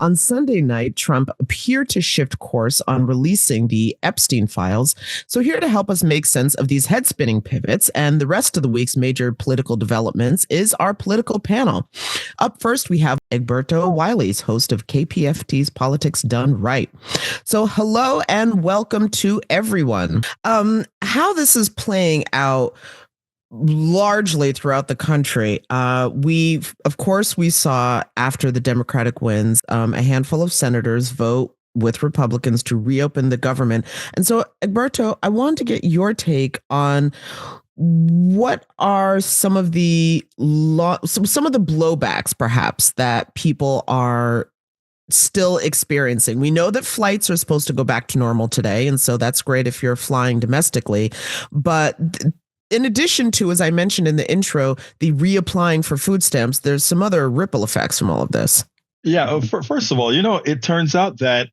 On Sunday night, Trump appeared to shift course on releasing the Epstein files. So, here to help us make sense of these head spinning pivots and the rest of the week's major political developments is our political panel. Up first, we have Egberto, Willies, host of KPFT's Politics Done Right. So, hello and welcome to everyone. How this is playing out largely throughout the country. We saw after the Democratic wins, a handful of senators vote with Republicans to reopen the government. And so, Egberto, I wanted to get your take on what are some of the some of the blowbacks, perhaps, that people are still experiencing. We know that flights are supposed to go back to normal today, and so that's great if you're flying domestically. But in addition to, as I mentioned in the intro, the reapplying for food stamps, there's some other ripple effects from all of this. Yeah. First of all, it turns out that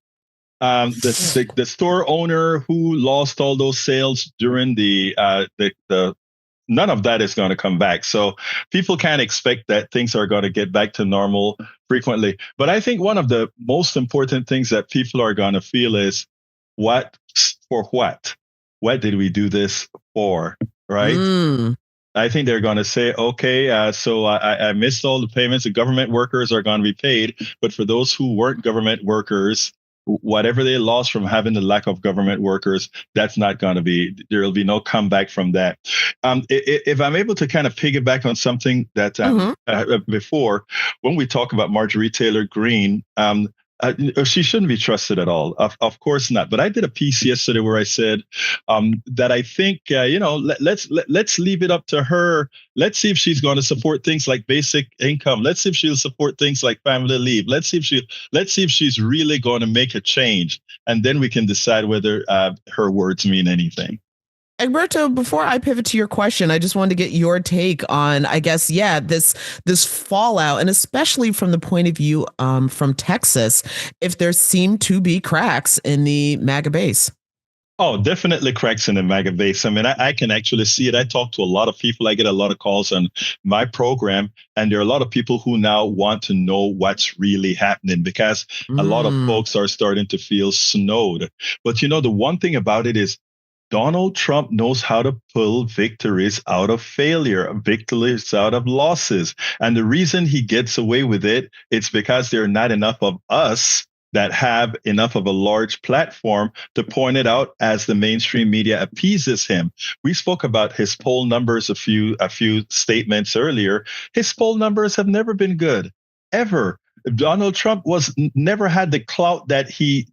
the store owner who lost all those sales during the none of that is going to come back. So people can't expect that things are going to get back to normal frequently. But I think one of the most important things that people are going to feel is what did we do this for? Right. I think they're going to say, okay, so I missed all the payments. The government workers are going to be paid. But for those who weren't government workers, whatever they lost from having the lack of government workers, that's not going to be, there will be no comeback from that. If I'm able to kind of piggyback on something that before, when we talk about Marjorie Taylor Greene, she shouldn't be trusted at all. Of course not. But I did a piece yesterday where I said that I think, let's leave it up to her. Let's see if she's going to support things like basic income. Let's see if she'll support things like family leave. Let's see if she's really going to make a change. And then we can decide whether her words mean anything. Egberto, before I pivot to your question, I just wanted to get your take on, I guess, this fallout, and especially from the point of view from Texas, if there seem to be cracks in the MAGA base. Oh, definitely cracks in the MAGA base. I mean, I can actually see it. I talk to a lot of people. I get a lot of calls on my program, and there are a lot of people who now want to know what's really happening because a lot of folks are starting to feel snowed. But, the one thing about it is Donald Trump knows how to pull victories out of failure, victories out of losses. And the reason he gets away with it, it's because there are not enough of us that have enough of a large platform to point it out as the mainstream media appeases him. We spoke about his poll numbers a few statements earlier. His poll numbers have never been good, ever. Donald Trump never had the clout that he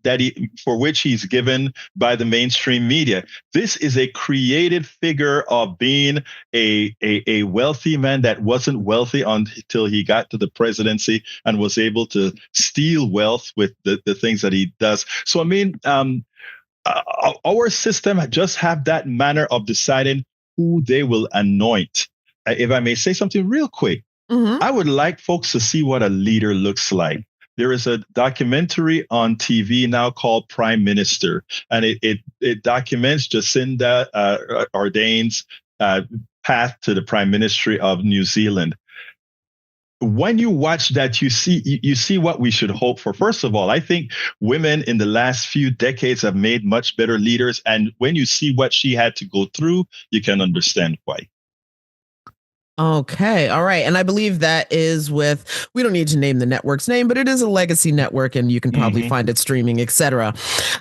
for which he's given by the mainstream media. This is a created figure of being a wealthy man that wasn't wealthy until he got to the presidency and was able to steal wealth with the things that he does. So I mean, our system just have that manner of deciding who they will anoint. If I may say something real quick. I would like folks to see what a leader looks like. There is a documentary on TV now called Prime Minister, and it documents Jacinda Ardern's path to the Prime Ministry of New Zealand. When you watch that, you see what we should hope for. First of all, I think women in the last few decades have made much better leaders, and when you see what she had to go through, you can understand why. Okay. All right. And I believe that is we don't need to name the network's name, but it is a legacy network and you can probably find it streaming, etc.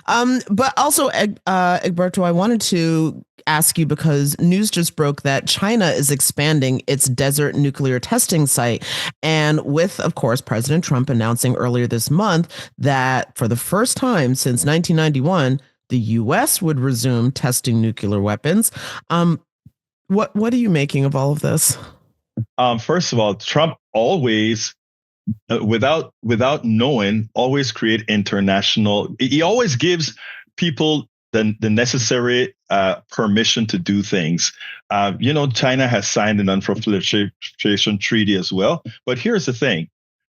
But also, Egberto, I wanted to ask you because news just broke that China is expanding its desert nuclear testing site. And with, of course, President Trump announcing earlier this month that for the first time since 1991, the U.S. would resume testing nuclear weapons. What are you making of all of this? First of all, Trump always, without knowing, always create international. He always gives people the necessary permission to do things. China has signed a non-proliferation treaty as well. But here's the thing.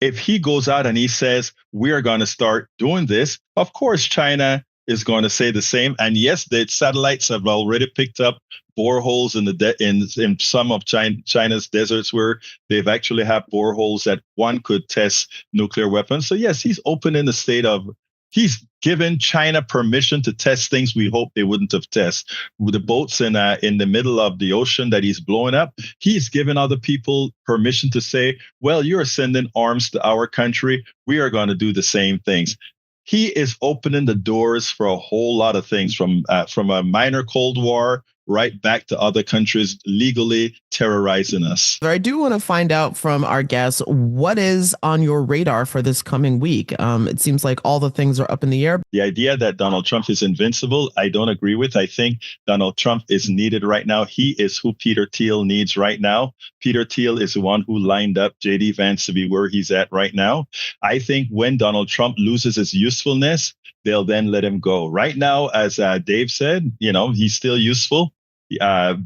If he goes out and he says, we are going to start doing this, of course, China is going to say the same. And yes, the satellites have already picked up boreholes in some of China's deserts where they've actually had boreholes that one could test nuclear weapons. So yes, he's open in the state of, he's given China permission to test things we hope they wouldn't have tested. With the boats in the middle of the ocean that he's blowing up, he's given other people permission to say, well, you're sending arms to our country. We are going to do the same things. He is opening the doors for a whole lot of things, from a minor Cold War right back to other countries legally terrorizing us. I do want to find out from our guests, what is on your radar for this coming week? It seems like all the things are up in the air. The idea that Donald Trump is invincible, I don't agree with. I think Donald Trump is needed right now. He is who Peter Thiel needs right now. Peter Thiel is the one who lined up J.D. Vance to be where he's at right now. I think when Donald Trump loses his usefulness, they'll then let him go. Right now, as Dave said, he's still useful.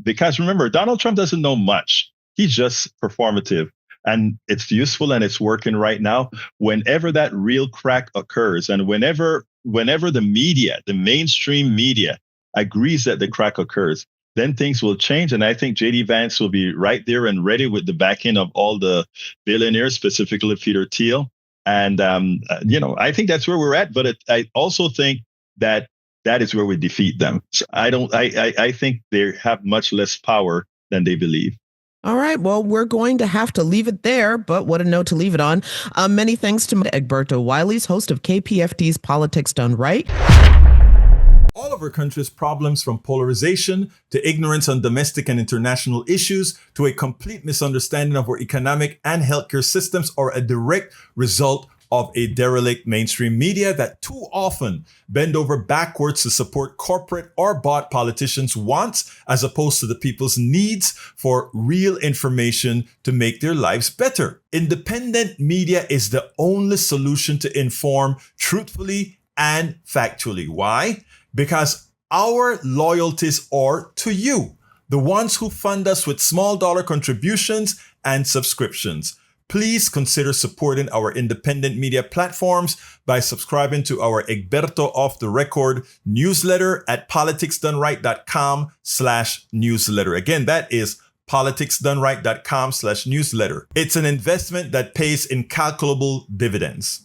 Because remember, Donald Trump doesn't know much. He's just performative, and it's useful and it's working right now. Whenever that real crack occurs, and whenever the media, the mainstream media, agrees that the crack occurs, then things will change. And I think J.D. Vance will be right there and ready with the backing of all the billionaires, specifically Peter Thiel. And I think that's where we're at. But I also think that is where we defeat them. So I think they have much less power than they believe. All right. Well, we're going to have to leave it there, but what a note to leave it on. Many thanks to Egberto Willies, host of KPFT's Politics Done Right. All of our country's problems, from polarization to ignorance on domestic and international issues to a complete misunderstanding of our economic and healthcare systems, are a direct result of a derelict mainstream media that too often bend over backwards to support corporate or bought politicians' wants, as opposed to the people's needs for real information to make their lives better. Independent media is the only solution to inform truthfully and factually. Why? Because our loyalties are to you, the ones who fund us with small dollar contributions and subscriptions. Please consider supporting our independent media platforms by subscribing to our Egberto Off the Record newsletter at politicsdoneright.com/newsletter. Again, that is politicsdoneright.com/newsletter. It's an investment that pays incalculable dividends.